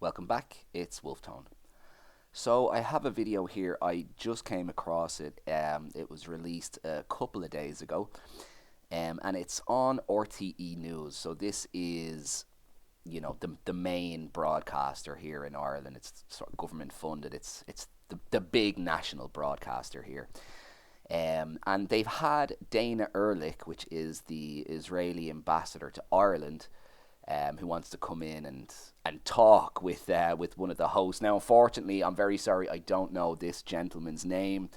Welcome back, it's Wolftone. So I have a video here, I just came across it, it was released a couple of days ago, and it's on RTE News. So this is, the main broadcaster here in Ireland. It's sort of government funded, it's the big national broadcaster here. And they've had Dana Erlich, which is the Israeli ambassador to Ireland, who wants to come in and talk with one of the hosts. Now, unfortunately, I'm very sorry, I don't know this gentleman's name.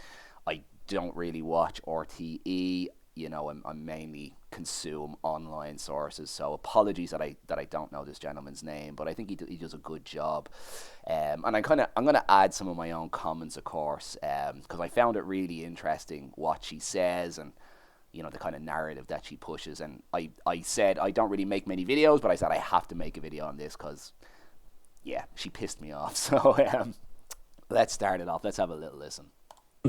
I don't really watch RTE. I mainly consume online sources, so apologies that I don't know this gentleman's name, but I think he does a good job. And I'm gonna add some of my own comments, of course, because I found it really interesting what she says and the kind of narrative that she pushes. And I said I don't really make many videos, but I said I have to make a video on this because, yeah, she pissed me off. So let's start it off. Let's have a little listen.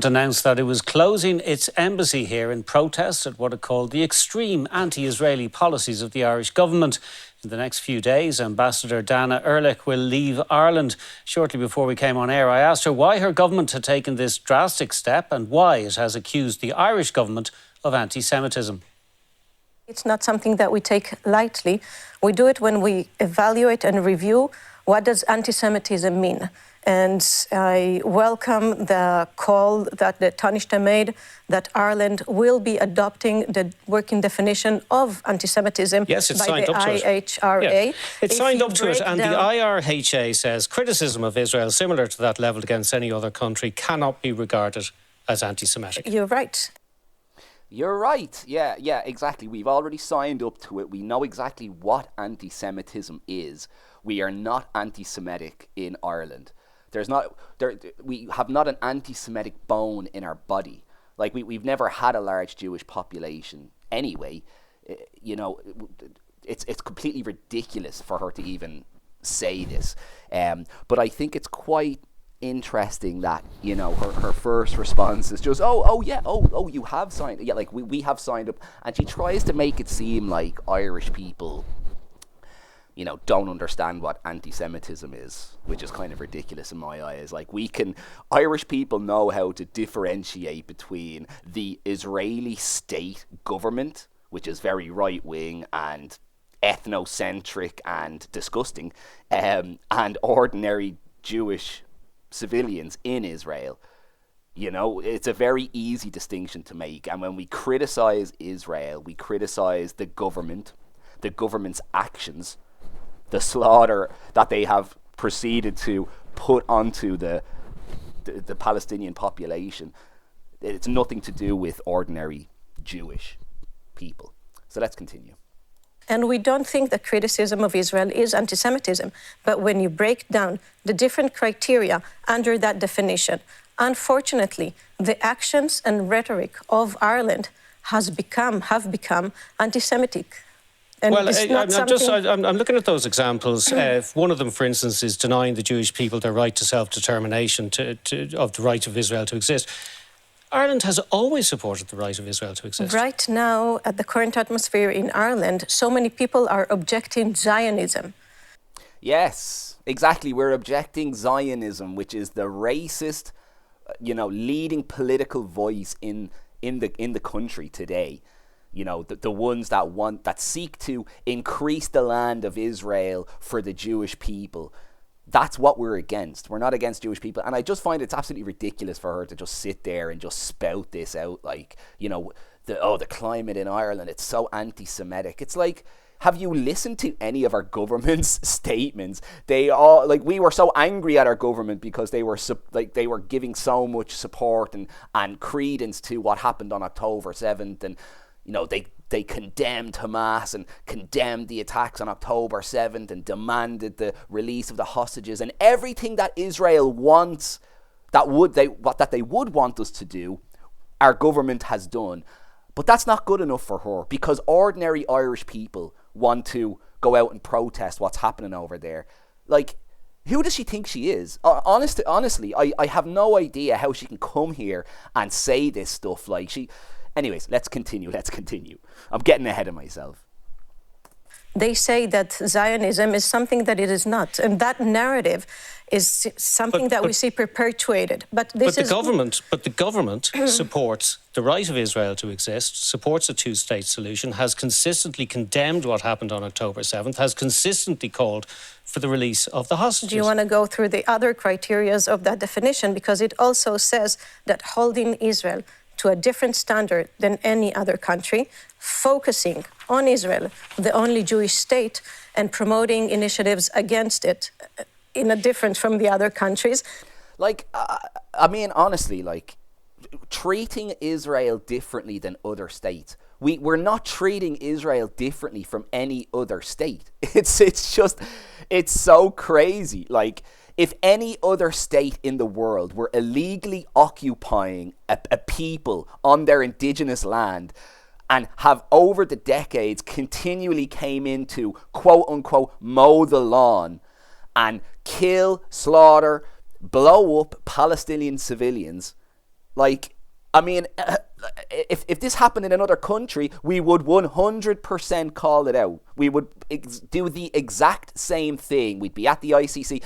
Announced that it was closing its embassy here in protest at what it called the extreme anti-Israeli policies of the Irish government. In the next few days, Ambassador Dana Erlich will leave Ireland. Shortly before we came on air, I asked her why her government had taken this drastic step and why it has accused the Irish government of anti-Semitism. It's not something that we take lightly. We do it when we evaluate and review what does anti-Semitism mean. And I welcome the call that the Taoiseach made that Ireland will be adopting the working definition of anti-Semitism by the IHRA. Yeah. It's signed up to it, and the IRHA says criticism of Israel similar to that levelled against any other country cannot be regarded as anti-Semitic. You're right. You're right. Yeah, exactly. We've already signed up to it. We know exactly what anti-Semitism is. We are not anti-Semitic in Ireland. We have not an anti-Semitic bone in our body. Like, we've never had a large Jewish population anyway. It's completely ridiculous for her to even say this. But I think it's quite interesting that her first response is just you have signed, yeah, like we have signed up, and she tries to make it seem like Irish people don't understand what anti-Semitism is, which is kind of ridiculous in my eyes. Like, Irish people know how to differentiate between the Israeli state government, which is very right-wing and ethnocentric and disgusting, and ordinary Jewish civilians in Israel. It's a very easy distinction to make. And when we criticize Israel, we criticize the government's actions, the slaughter that they have proceeded to put onto the Palestinian population. It's nothing to do with ordinary Jewish people. So let's continue. And we don't think that criticism of Israel is anti-Semitism. But when you break down the different criteria under that definition, unfortunately, the actions and rhetoric of Ireland have become anti-Semitic. And well, I'm looking at those examples. One of them, for instance, is denying the Jewish people their right to self-determination, of the right of Israel to exist. Ireland has always supported the right of Israel to exist. Right now, at the current atmosphere in Ireland, so many people are objecting Zionism. Yes, exactly. We're objecting Zionism, which is the racist, leading political voice in the country today. The ones that seek to increase the land of Israel for the Jewish people. That's what we're against. We're not against Jewish people. And I just find it's absolutely ridiculous for her to just sit there and just spout this out like, the climate in Ireland, it's so anti-Semitic. It's like, have you listened to any of our government's statements? They all, we were so angry at our government because they were giving so much support and credence to what happened on October 7th. And, they condemned Hamas and condemned the attacks on October 7th and demanded the release of the hostages and everything that Israel wants, that they would want us to do, our government has done. But that's not good enough for her, because ordinary Irish people want to go out and protest what's happening over there. Like, who does she think she is? Honestly, I have no idea how she can come here and say this stuff. Anyways, let's continue. I'm getting ahead of myself. they say that Zionism is something that it is not. And that narrative is something that we see perpetuated. But the government supports the right of Israel to exist, supports a two-state solution, has consistently condemned what happened on October 7th, has consistently called for the release of the hostages. Do you want to go through the other criteria of that definition? Because it also says that holding Israel to a different standard than any other country, focusing on Israel, the only Jewish state, and promoting initiatives against it in a different from the other countries. Like, I mean, honestly, like, treating Israel differently than other states. We're not treating Israel differently from any other state. It's so crazy. Like, if any other state in the world were illegally occupying a people on their indigenous land and have over the decades continually came in to quote unquote mow the lawn and kill, slaughter, blow up Palestinian civilians, like, I mean, if this happened in another country, we would 100% call it out. We would do the exact same thing. We'd be at the ICC.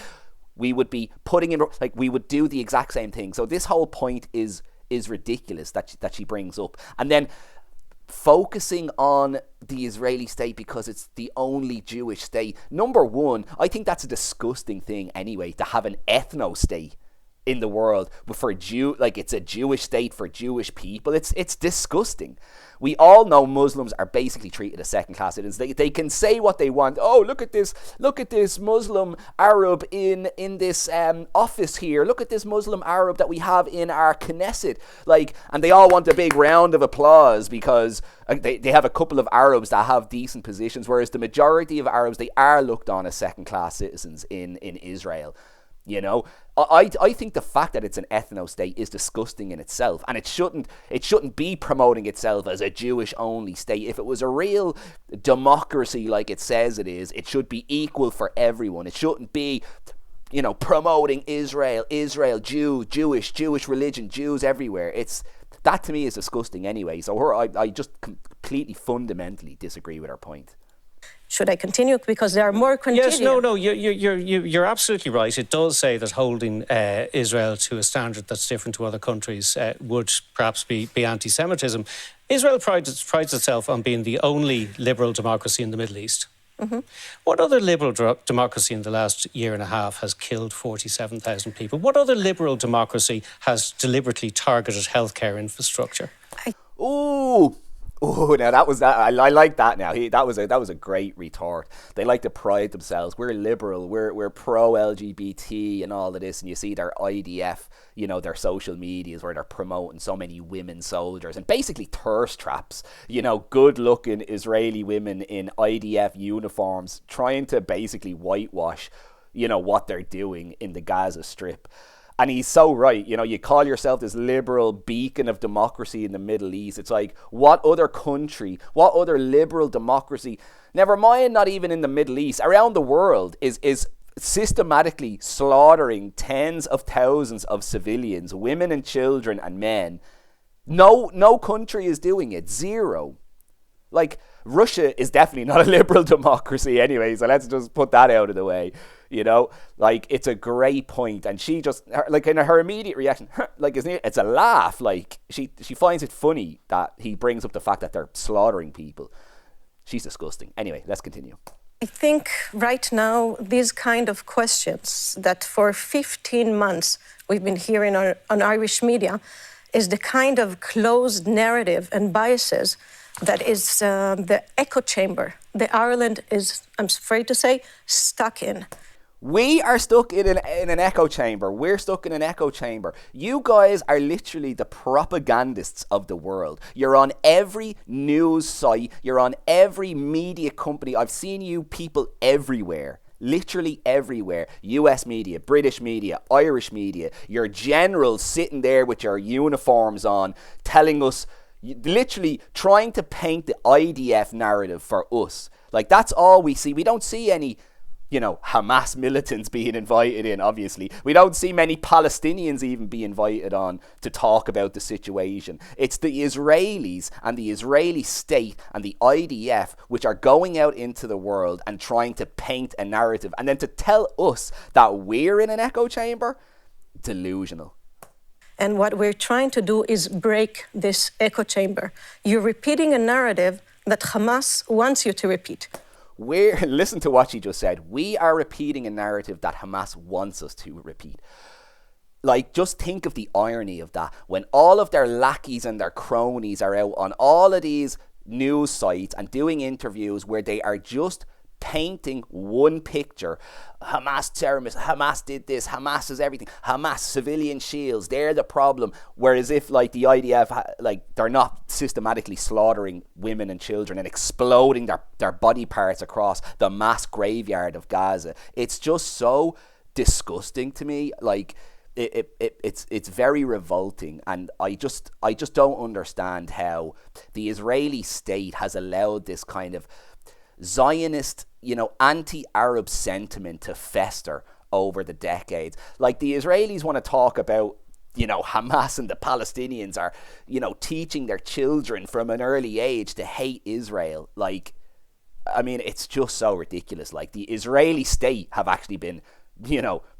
We would be putting in, like, we would do the exact same thing. So this whole point is ridiculous that she brings up. And then focusing on the Israeli state because it's the only Jewish state. Number one, I think that's a disgusting thing anyway, to have an ethno-state in the world for it's a Jewish state for Jewish people. It's disgusting. We all know Muslims are basically treated as second-class citizens. They can say what they want. Oh, look at this Muslim Arab in this office here. Look at this Muslim Arab that we have in our Knesset. Like, and they all want a big round of applause because they have a couple of Arabs that have decent positions, whereas the majority of Arabs, they are looked on as second-class citizens in Israel. You know, I think the fact that it's an ethno-state is disgusting in itself, and it shouldn't be promoting itself as a Jewish-only state. If it was a real democracy like it says it is, it should be equal for everyone. It shouldn't be, you know, promoting Israel, Jewish religion, Jews everywhere. That to me is disgusting anyway. So I just completely fundamentally disagree with her point. Should I continue? Because there are more criteria. Yes, no, you're absolutely right. It does say that holding Israel to a standard that's different to other countries would perhaps be anti-Semitism. Israel prides itself on being the only liberal democracy in the Middle East. Mm-hmm. What other liberal democracy in the last year and a half has killed 47,000 people? What other liberal democracy has deliberately targeted healthcare infrastructure? Oh, now that was that. I like that. Now that was a great retort. They like to pride themselves. We're liberal. We're pro LGBT and all of this. And you see their IDF, you know, their social medias where they're promoting so many women soldiers and basically thirst traps. You know, good-looking Israeli women in IDF uniforms trying to basically whitewash, you know, what they're doing in the Gaza Strip. And he's so right. You know, you call yourself this liberal beacon of democracy in the Middle East. It's like, what other country, what other liberal democracy, never mind not even in the Middle East, around the world, is systematically slaughtering tens of thousands of civilians, women and children and men? No country is doing it. Zero. Like, Russia is definitely not a liberal democracy anyway, so let's just put that out of the way. You know, like, it's a great point, and she just, like, in her immediate reaction, like, it's a laugh. Like, she finds it funny that he brings up the fact that they're slaughtering people. She's disgusting. Anyway, let's continue. I think right now, these kind of questions that for 15 months we've been hearing on Irish media is the kind of closed narrative and biases that is the echo chamber that Ireland is, I'm afraid to say, stuck in. We are stuck in an echo chamber. We're stuck in an echo chamber. You guys are literally the propagandists of the world. You're on every news site. You're on every media company. I've seen you people everywhere. Literally everywhere. US media, British media, Irish media. Your generals sitting there with your uniforms on, telling us, literally trying to paint the IDF narrative for us. Like, that's all we see. We don't see any Hamas militants being invited in, obviously. We don't see many Palestinians even be invited on to talk about the situation. It's the Israelis and the Israeli state and the IDF which are going out into the world and trying to paint a narrative. And then to tell us that we're in an echo chamber, delusional. And what we're trying to do is break this echo chamber. You're repeating a narrative that Hamas wants you to repeat. Listen to what she just said. We are repeating a narrative that Hamas wants us to repeat. Like, just think of the irony of that. When all of their lackeys and their cronies are out on all of these news sites and doing interviews where they are just painting one picture. Hamas terrorists, Hamas did this, Hamas is everything, Hamas civilian shields, they're the problem. Whereas if like the IDF, they're not systematically slaughtering women and children and exploding their body parts across the mass graveyard of Gaza. It's just so disgusting to me. Like, it's very revolting, and I just don't understand how the Israeli state has allowed this kind of Zionist, anti-Arab sentiment to fester over the decades. Like, the Israelis want to talk about, Hamas and the Palestinians are, teaching their children from an early age to hate Israel. Like, I mean, it's just so ridiculous. Like, the Israeli state have actually been,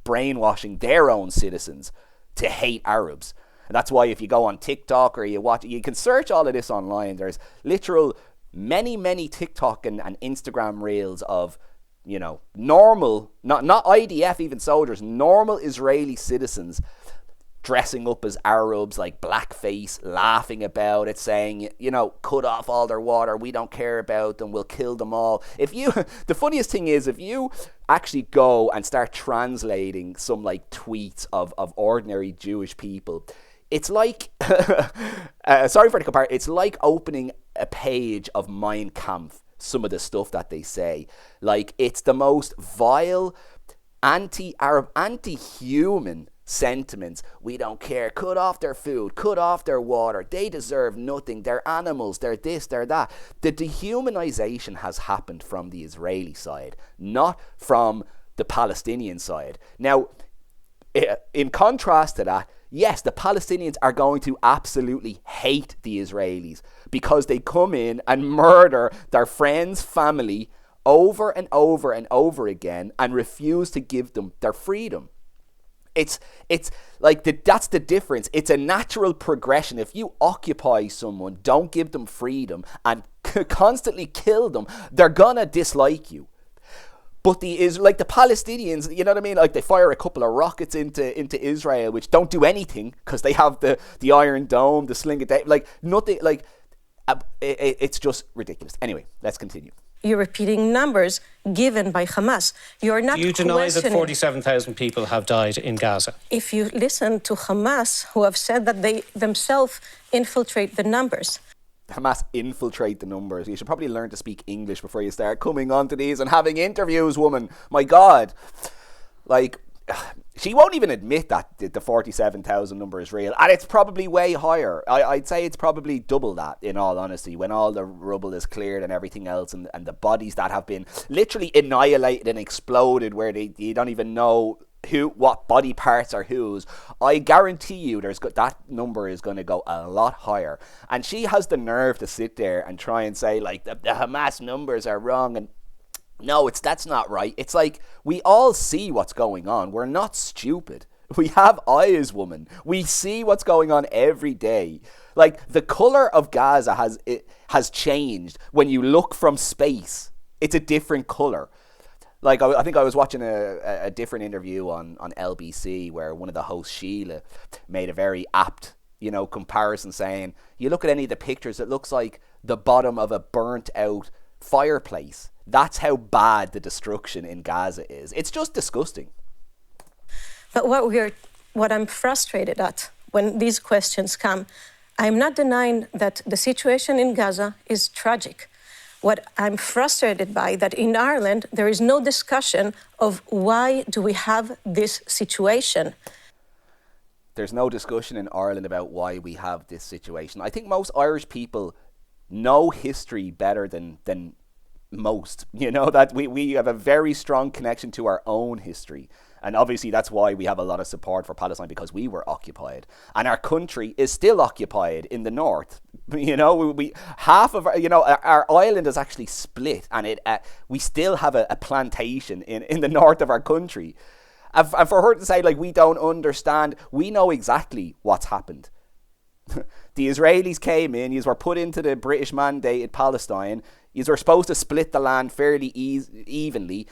brainwashing their own citizens to hate Arabs. And that's why if you go on TikTok or you can search all of this online, there's literal many TikTok and Instagram reels of, normal, not IDF even soldiers, normal Israeli citizens dressing up as Arabs, like blackface, laughing about it, saying, cut off all their water, we don't care about them, we'll kill them all. The funniest thing is, if you actually go and start translating some like tweets of ordinary Jewish people, it's like, sorry for the comparison, it's like opening a page of Mein Kampf, some of the stuff that they say. Like, it's the most vile, anti-Arab, anti-human sentiments. We don't care, cut off their food, cut off their water, they deserve nothing, they're animals, they're this, they're that. The dehumanization has happened from the Israeli side, not from the Palestinian side. Now, in contrast to that, yes, the Palestinians are going to absolutely hate the Israelis because they come in and murder their friends' family over and over and over again and refuse to give them their freedom. It's like that's the difference. It's a natural progression. If you occupy someone, don't give them freedom, and constantly kill them, they're gonna dislike you. But the Palestinians, you know what I mean? Like, they fire a couple of rockets into Israel, which don't do anything because they have the Iron Dome, the Sling of David, like nothing. Like, it's just ridiculous. Anyway, let's continue. You're repeating numbers given by Hamas. You're not. You deny that 47,000 people have died in Gaza. If you listen to Hamas, who have said that they themselves infiltrate the numbers. Hamas infiltrate the numbers. You should probably learn to speak English before you start coming onto these and having interviews, woman. My God. Like, she won't even admit that the 47,000 number is real. And it's probably way higher. I'd say it's probably double that, in all honesty, when all the rubble is cleared and everything else, and the bodies that have been literally annihilated and exploded where you don't even know what body parts are whose. I guarantee you that number is going to go a lot higher. And she has the nerve to sit there and try and say, like, the Hamas numbers are wrong. And no, that's not right. It's like, we all see what's going on. We're not stupid. We have eyes, woman. We see what's going on every day. Like, the colour of Gaza has changed when you look from space. It's a different colour. Like, I think I was watching a different interview on LBC where one of the hosts, Sheila, made a very apt, comparison, saying, you look at any of the pictures, it looks like the bottom of a burnt out fireplace. That's how bad the destruction in Gaza is. It's just disgusting. But what I'm frustrated at when these questions come, I'm not denying that the situation in Gaza is tragic. What I'm frustrated by, that in Ireland, there is no discussion of why do we have this situation. There's no discussion in Ireland about why we have this situation. I think most Irish people know history better than most, that we have a very strong connection to our own history. And obviously that's why we have a lot of support for Palestine, because we were occupied. And our country is still occupied in the north. We half of our island is actually split, and we still have a plantation in the north of our country. And for her to say, like, we don't understand, we know exactly what's happened. The Israelis came in, you were put into the British mandated Palestine, you were supposed to split the land fairly evenly,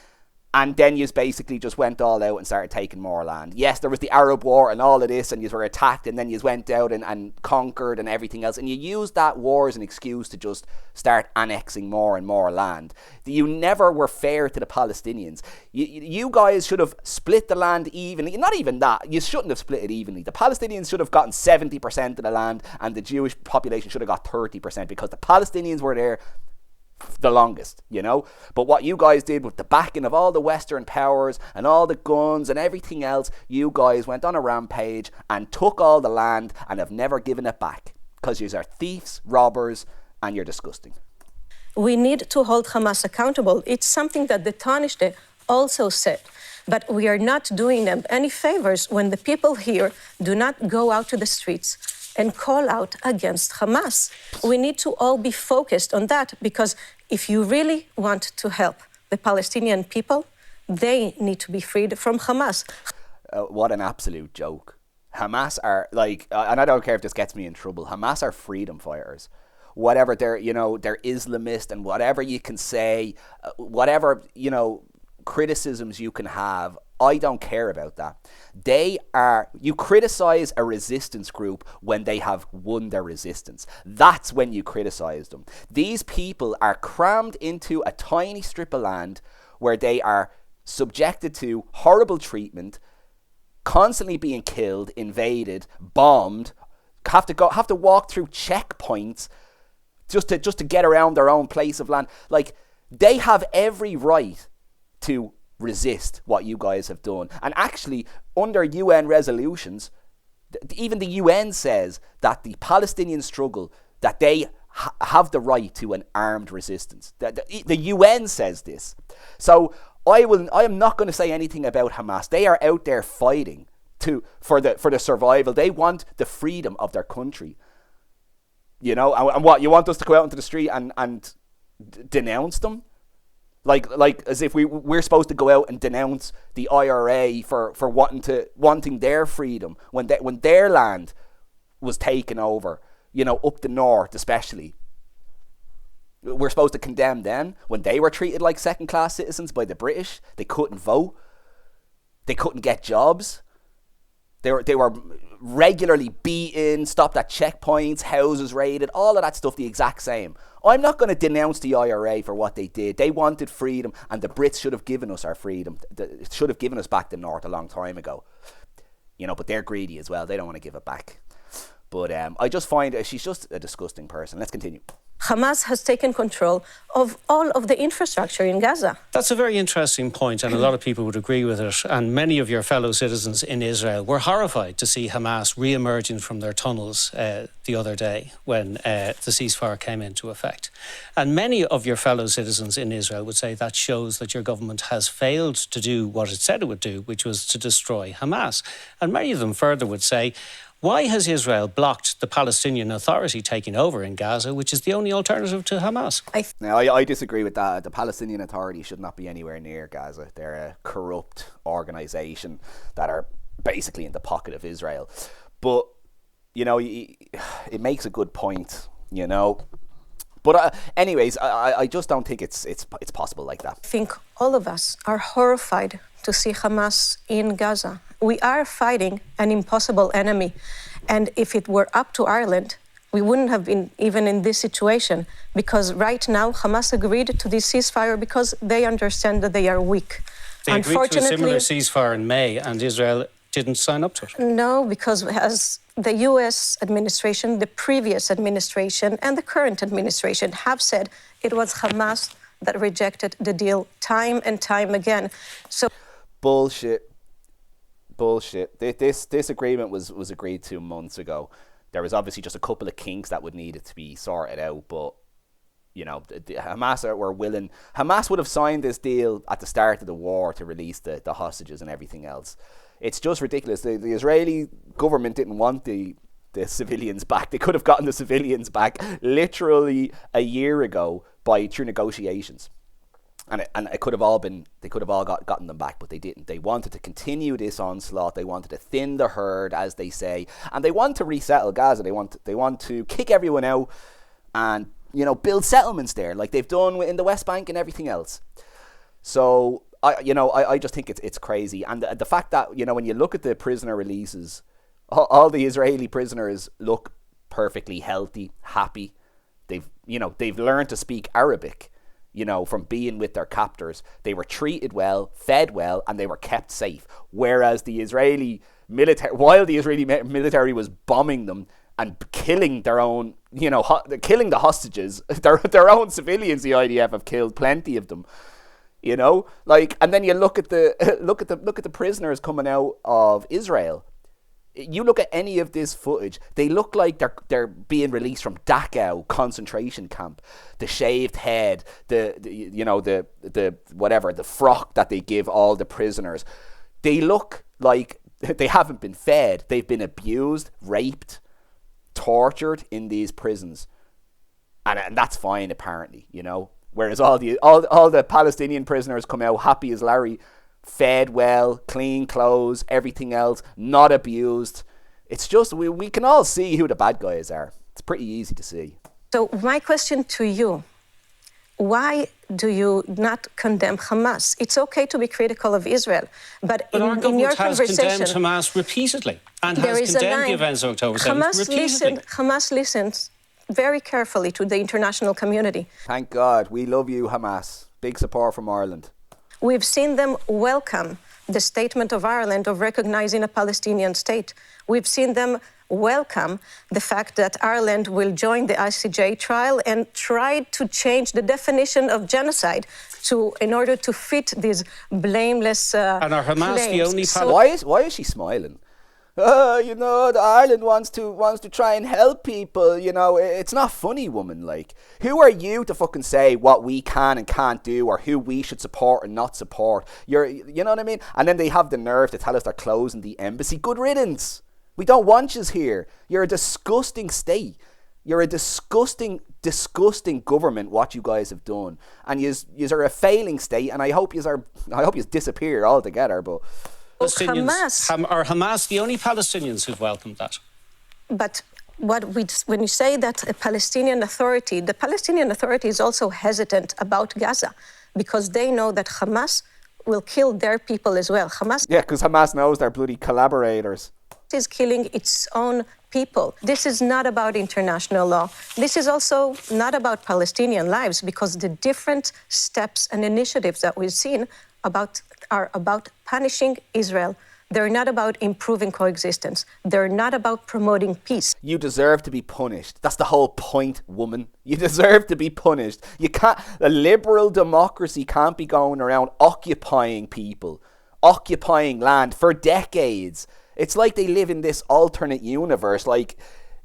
and then you basically just went all out and started taking more land. Yes, there was the Arab War and all of this, and you were attacked, and then you went out and conquered and everything else, and you used that war as an excuse to just start annexing more and more land. You never were fair to the Palestinians. You guys should have split the land evenly. Not even that. You shouldn't have split it evenly. The Palestinians should have gotten 70% of the land, and the Jewish population should have got 30%, because the Palestinians were there the longest, But what you guys did with the backing of all the Western powers and all the guns and everything else, you guys went on a rampage and took all the land and have never given it back, because you are thieves, robbers, and you're disgusting. We need to hold Hamas accountable. It's something that the Tanishte also said. But we are not doing them any favors when the people here do not go out to the streets and call out against Hamas. We need to all be focused on that, because if you really want to help the Palestinian people, they need to be freed from Hamas. What an absolute joke. Hamas are and I don't care if this gets me in trouble, Hamas are freedom fighters. Whatever they're Islamist, and whatever you can say, whatever, criticisms you can have, I don't care about that. You criticize a resistance group when they have won their resistance. That's when you criticize them. These people are crammed into a tiny strip of land where they are subjected to horrible treatment, constantly being killed, invaded, bombed, have to walk through checkpoints just to get around their own place of land. Like, they have every right to resist what you guys have done. And actually, under UN resolutions, even the UN says that the Palestinian struggle, that they have the right to an armed resistance. The UN says this. So I am not going to say anything about Hamas. They are out there fighting for the survival. They want the freedom of their country. And what, you want us to go out into the street and denounce them? Like as if we're supposed to go out and denounce the IRA for wanting their freedom when their land was taken over, up the north especially. We're supposed to condemn them when they were treated like second-class citizens by the British. They couldn't vote. They couldn't get jobs. They were regularly beaten, stopped at checkpoints, houses raided, all of that stuff the exact same. I'm not going to denounce the IRA for what they did. They wanted freedom, and the Brits should have given us our freedom. Should have given us back the North a long time ago. But they're greedy as well. They don't want to give it back. But I just find she's just a disgusting person. Let's continue. Hamas has taken control of all of the infrastructure in Gaza. That's a very interesting point, and a lot of people would agree with it. And many of your fellow citizens in Israel were horrified to see Hamas re-emerging from their tunnels the other day when the ceasefire came into effect. And many of your fellow citizens in Israel would say that shows that your government has failed to do what it said it would do, which was to destroy Hamas. And many of them further would say, why has Israel blocked the Palestinian Authority taking over in Gaza, which is the only alternative to Hamas? Now, I disagree with that. The Palestinian Authority should not be anywhere near Gaza. They're a corrupt organisation that are basically in the pocket of Israel. But, it makes a good point, But anyways, I just don't think it's possible like that. I think all of us are horrified to see Hamas in Gaza. We are fighting an impossible enemy. And if it were up to Ireland, we wouldn't have been even in this situation, because right now Hamas agreed to this ceasefire because they understand that they are weak. They agreed to a similar ceasefire in May, and Israel didn't sign up to it. No, because as the US administration, the previous administration, and the current administration have said, it was Hamas that rejected the deal time and time again. So Bullshit. This agreement was agreed to months ago. There was obviously just a couple of kinks that would need it to be sorted out, but Hamas were willing. Hamas would have signed this deal at the start of the war to release the hostages and everything else. It's just ridiculous. The Israeli government didn't want the civilians back. They could have gotten the civilians back literally a year ago through negotiations. And it could have all been, they could have all gotten them back, but they didn't. They wanted to continue this onslaught. They wanted to thin the herd, as they say, and they want to resettle Gaza. They want to kick everyone out and build settlements there, like they've done in the West Bank and everything else. So I just think it's crazy, and the fact that when you look at the prisoner releases, all the Israeli prisoners look perfectly healthy, happy. They've learned to speak Arabic. From being with their captors. They were treated well, fed well, and they were kept safe. Whereas the Israeli military, while the Israeli military was bombing them and killing their own, killing the hostages, their own civilians, the IDF have killed plenty of them. And then you look at the prisoners coming out of Israel. You look at any of this footage, they look like they're being released from Dachau concentration camp. The shaved head, the frock that they give all the prisoners. They look like they haven't been fed. They've been abused, raped, tortured in these prisons. And that's fine, apparently, Whereas all the Palestinian prisoners come out happy as Larry, fed well, clean clothes, everything else, not abused. It's just, we can all see who the bad guys are. It's pretty easy to see. So my question to you, why do you not condemn Hamas? It's okay to be critical of Israel, but our in your government has conversation, condemned Hamas repeatedly and has condemned the events of October 7th repeatedly. Hamas listens very carefully to the international community. Thank God. We love you, Hamas. Big support from Ireland. We've seen them welcome the statement of Ireland of recognizing a Palestinian state. We've seen them welcome the fact that Ireland will join the ICJ trial and try to change the definition of genocide in order to fit these blameless and are Hamas claims. The only why is she smiling? The Ireland wants to try and help people, it's not funny, woman. Like, who are you to fucking say what we can and can't do, or who we should support and not support? You know what I mean? And then they have the nerve to tell us they're closing the embassy. Good riddance. We don't want yous here. You're a disgusting state. You're a disgusting government, what you guys have done. And yous are a failing state, and I hope yous disappear altogether, but... Are Hamas the only Palestinians who've welcomed that? But when you say that the Palestinian Authority is also hesitant about Gaza because they know that Hamas will kill their people as well. Because Hamas knows they're bloody collaborators. Is killing its own people. This is not about international law. This is also not about Palestinian lives, because the different steps and initiatives that we've seen are about punishing Israel. They're not about improving coexistence. They're not about promoting peace. You deserve to be punished. That's the whole point, woman. You deserve to be punished. A liberal democracy can't be going around occupying people, occupying land for decades. It's like they live in this alternate universe.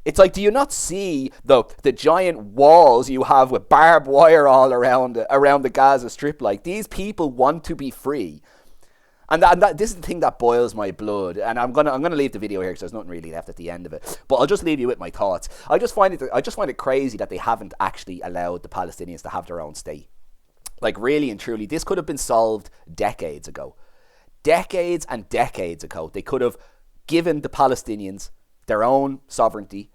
It's like, do you not see the giant walls you have with barbed wire all around the Gaza Strip? Like, these people want to be free. And this is the thing that boils my blood. And I'm gonna leave the video here because there's nothing really left at the end of it. But I'll just leave you with my thoughts. I just find it crazy that they haven't actually allowed the Palestinians to have their own state. Like, really and truly, this could have been solved decades ago. Decades and decades ago. They could have given the Palestinians their own sovereignty,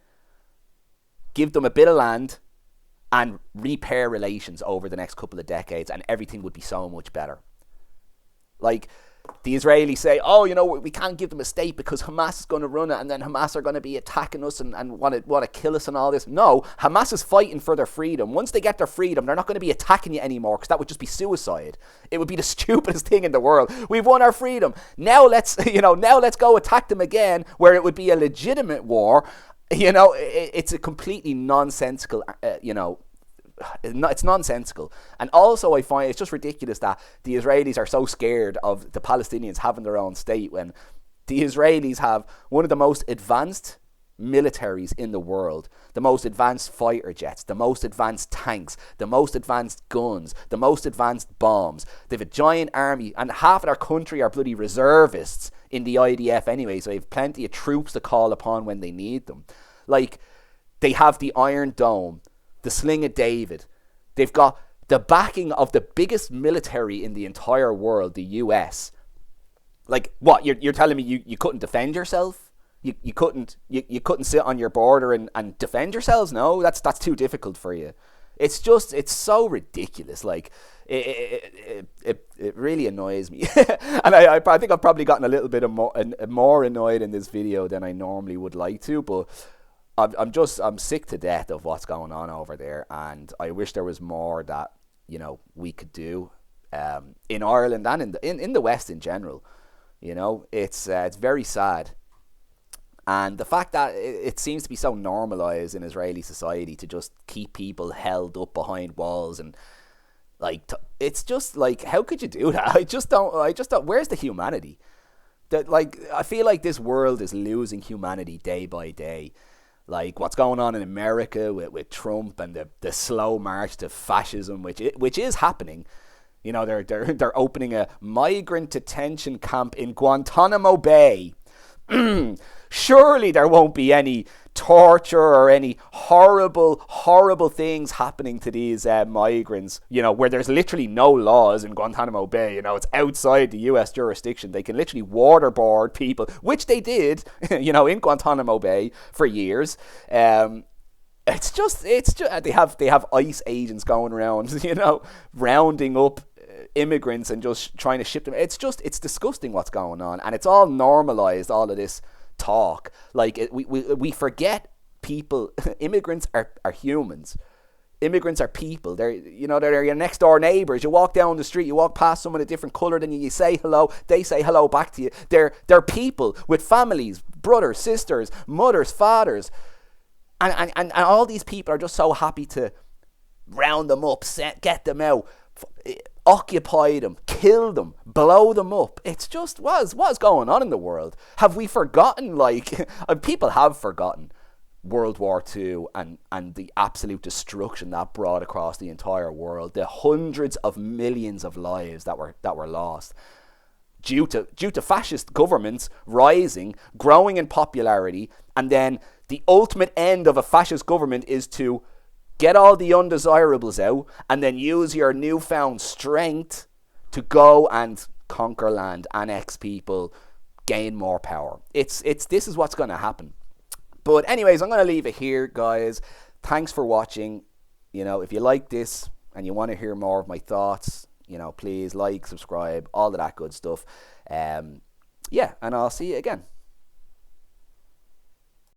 give them a bit of land, and repair relations over the next couple of decades, and everything would be so much better. Like, the Israelis say, we can't give them a state because Hamas is going to run it, and then Hamas are going to be attacking us and want to kill us and all this. No, Hamas is fighting for their freedom. Once they get their freedom, they're not going to be attacking you anymore, because that would just be suicide. It would be the stupidest thing in the world. We've won our freedom. Now let's go attack them again, where it would be a legitimate war. It's a completely nonsensical, it's nonsensical. And also, I find it's just ridiculous that the Israelis are so scared of the Palestinians having their own state, when the Israelis have one of the most advanced militaries in the world, the most advanced fighter jets, the most advanced tanks, the most advanced guns, the most advanced bombs. They have a giant army, and half of their country are bloody reservists in the IDF anyway, so they have plenty of troops to call upon when they need them. Like, they have the Iron Dome, the Sling of David. They've got the backing of the biggest military in the entire world, the US. Like, what, you're telling me you couldn't defend yourself? You couldn't sit on your border and defend yourselves? No, that's too difficult for you. It's so ridiculous. Like, it really annoys me. And I think I've probably gotten a little bit more annoyed in this video than I normally would like to, but I'm sick to death of what's going on over there, and I wish there was more that, you know, we could do in Ireland and in the West in general. You know, it's very sad. And the fact that it seems to be so normalized in Israeli society to just keep people held up behind walls, and like, it's just like, how could you do that? I just don't. Where's the humanity? That, like, I feel like this world is losing humanity day by day. Like, what's going on in America with Trump and the slow march to fascism, which is happening. You know, they're opening a migrant detention camp in Guantanamo Bay. Surely there won't be any torture or any horrible things happening to these migrants, you know, where there's literally no laws in Guantanamo Bay. You know, it's outside the US jurisdiction. They can literally waterboard people, which they did, you know, in Guantanamo Bay for years. It's just they have ICE agents going around, you know, rounding up immigrants and just trying to ship them. It's disgusting what's going on, and it's all normalized, all of this talk. Like, we forget people. Immigrants are humans. Immigrants are people. They're your next door neighbors. You walk down the street, you walk past someone a different color than you say hello, they say hello back to you. They're people with families, brothers, sisters, mothers, fathers, and all these people are just so happy to round them up, get them out, occupy them, kill them, blow them up. It's just, what's going on in the world? Have we forgotten, like, people have forgotten World War II and the absolute destruction that brought across the entire world, the hundreds of millions of lives that were lost due to fascist governments rising, growing in popularity, and then the ultimate end of a fascist government is to get all the undesirables out and then use your newfound strength to go and conquer land, annex people, gain more power. This is what's going to happen. But anyways, I'm going to leave it here, guys. Thanks for watching. You know, if you like this and you want to hear more of my thoughts, you know, please like, subscribe, all of that good stuff. Yeah, and I'll see you again.